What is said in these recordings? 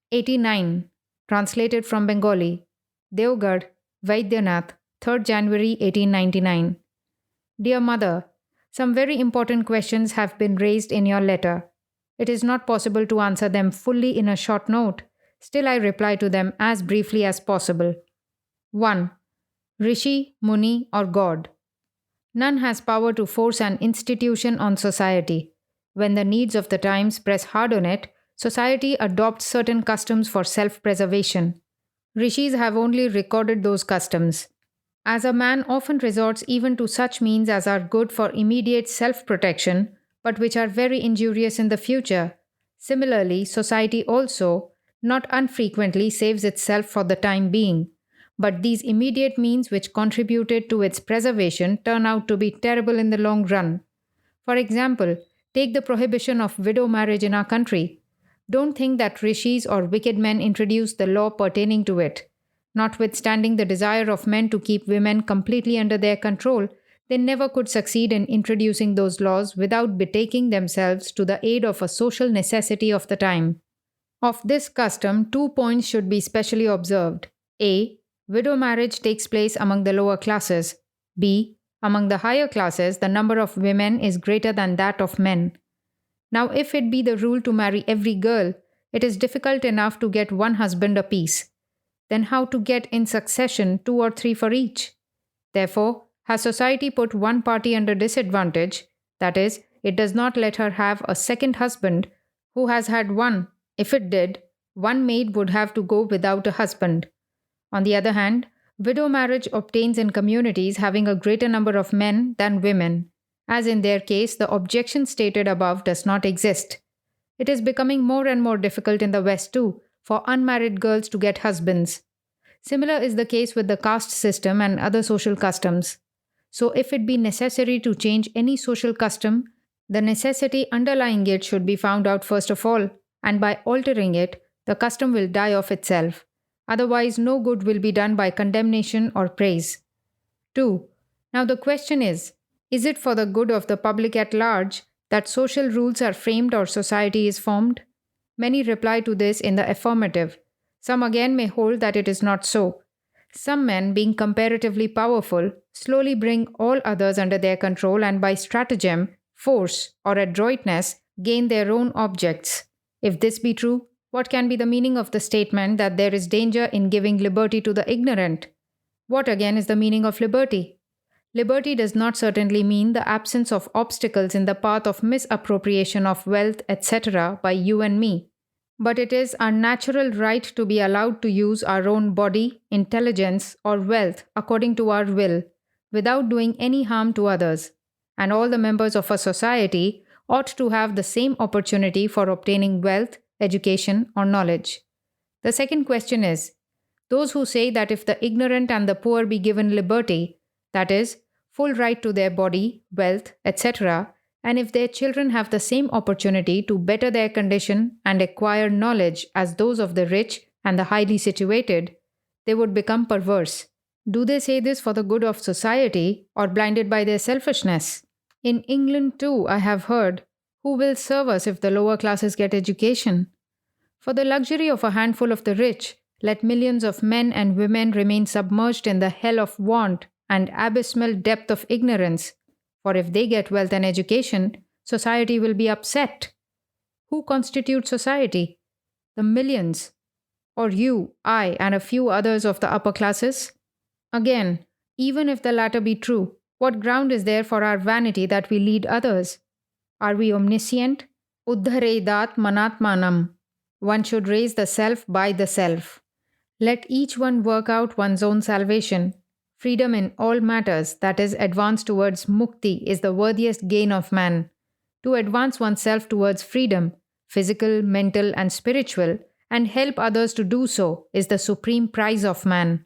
89. Translated from Bengali. Deogarh, Vaidyanath, 3rd January 1899. Dear Mother, some very important questions have been raised in your letter. It is not possible to answer them fully in a short note. Still, I reply to them as briefly as possible. 1. Rishi, Muni, or God. None has power to force an institution on society. When the needs of the times press hard on it, society adopts certain customs for self preservation. Rishis have only recorded those customs. As a man often resorts even to such means as are good for immediate self protection, but which are very injurious in the future. Similarly, society also, not unfrequently, saves itself for the time being. But these immediate means which contributed to its preservation turn out to be terrible in the long run. For example, take the prohibition of widow marriage in our country. Don't think that rishis or wicked men introduced the law pertaining to it. Notwithstanding the desire of men to keep women completely under their control, they never could succeed in introducing those laws without betaking themselves to the aid of a social necessity of the time. Of this custom, 2 points should be specially observed. A. Widow marriage takes place among the lower classes. B. Among the higher classes, the number of women is greater than that of men. Now, if it be the rule to marry every girl, it is difficult enough to get one husband apiece. Then how to get in succession 2 or 3 for each? Therefore, has society put one party under disadvantage, that is, it does not let her have a second husband who has had one. If it did, one maid would have to go without a husband. On the other hand, widow marriage obtains in communities having a greater number of men than women. As in their case, the objection stated above does not exist. It is becoming more and more difficult in the West too, for unmarried girls to get husbands. Similar is the case with the caste system and other social customs. So if it be necessary to change any social custom, the necessity underlying it should be found out first of all, and by altering it, the custom will die of itself. Otherwise, no good will be done by condemnation or praise. 2. Now the question is it for the good of the public at large that social rules are framed or society is formed? Many reply to this in the affirmative. Some again may hold that it is not so. Some men, being comparatively powerful, slowly bring all others under their control and by stratagem, force, or adroitness gain their own objects. If this be true, what can be the meaning of the statement that there is danger in giving liberty to the ignorant? What again is the meaning of liberty? Liberty does not certainly mean the absence of obstacles in the path of misappropriation of wealth, etc., by you and me. But it is our natural right to be allowed to use our own body, intelligence, or wealth according to our will, without doing any harm to others. And all the members of a society ought to have the same opportunity for obtaining wealth, education, or knowledge. The second question is, those who say that if the ignorant and the poor be given liberty, that is, full right to their body, wealth, etc., and if their children have the same opportunity to better their condition and acquire knowledge as those of the rich and the highly situated, they would become perverse. Do they say this for the good of society or blinded by their selfishness? In England too, I have heard, who will serve us if the lower classes get education? For the luxury of a handful of the rich, let millions of men and women remain submerged in the hell of want and abysmal depth of ignorance. For if they get wealth and education, society will be upset. Who constitutes society? The millions. Or you, I, and a few others of the upper classes? Again, even if the latter be true, what ground is there for our vanity that we lead others? Are we omniscient? Uddharedat manatmanam. One should raise the self by the self. Let each one work out one's own salvation. Freedom in all matters, that is, advance towards mukti, is the worthiest gain of man. To advance oneself towards freedom, physical, mental, and spiritual, and help others to do so, is the supreme prize of man.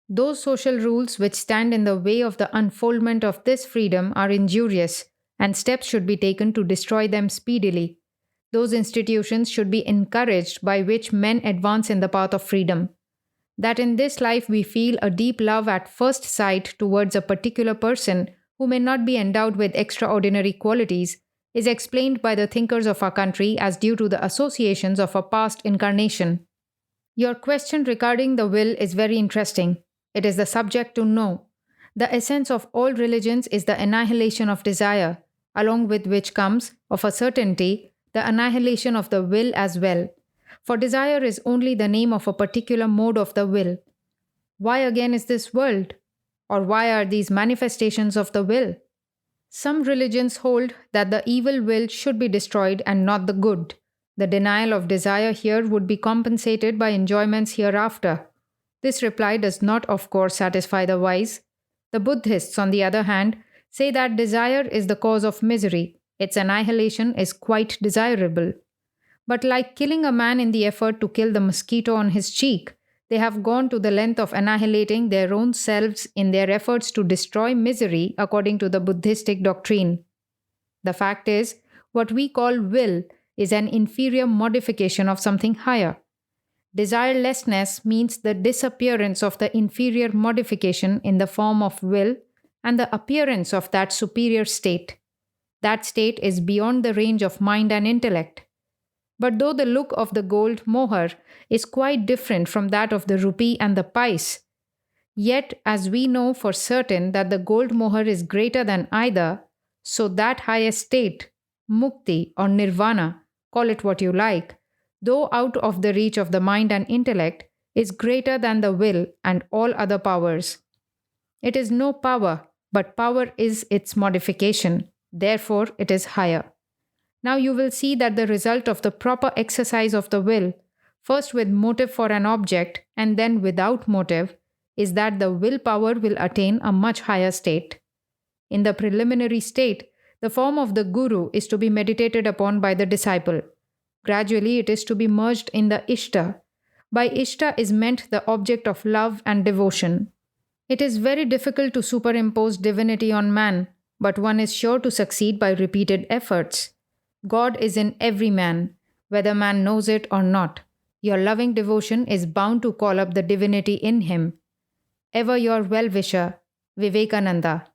Those social rules which stand in the way of the unfoldment of this freedom are injurious, and steps should be taken to destroy them speedily. Those institutions should be encouraged by which men advance in the path of freedom. That in this life we feel a deep love at first sight towards a particular person who may not be endowed with extraordinary qualities is explained by the thinkers of our country as due to the associations of a past incarnation. Your question regarding the will is very interesting. It is the subject to know. The essence of all religions is the annihilation of desire, along with which comes, of a certainty, the annihilation of the will as well. For desire is only the name of a particular mode of the will. Why again is this world? Or why are these manifestations of the will? Some religions hold that the evil will should be destroyed and not the good. The denial of desire here would be compensated by enjoyments hereafter. This reply does not, of course, satisfy the wise. The Buddhists, on the other hand, say that desire is the cause of misery. Its annihilation is quite desirable. But like killing a man in the effort to kill the mosquito on his cheek, they have gone to the length of annihilating their own selves in their efforts to destroy misery according to the Buddhistic doctrine. The fact is, what we call will is an inferior modification of something higher. Desirelessness means the disappearance of the inferior modification in the form of will and the appearance of that superior state. That state is beyond the range of mind and intellect. But though the look of the gold moher is quite different from that of the rupee and the pice, yet as we know for certain that the gold moher is greater than either, so that higher state, mukti or nirvana, call it what you like, though out of the reach of the mind and intellect, is greater than the will and all other powers. It is no power, but power is its modification. Therefore, it is higher. Now you will see that the result of the proper exercise of the will, first with motive for an object and then without motive, is that the willpower will attain a much higher state. In the preliminary state, the form of the guru is to be meditated upon by the disciple. Gradually, it is to be merged in the Ishta. By Ishta is meant the object of love and devotion. It is very difficult to superimpose divinity on man, but one is sure to succeed by repeated efforts. God is in every man, whether man knows it or not. Your loving devotion is bound to call up the divinity in him. Ever your well-wisher, Vivekananda.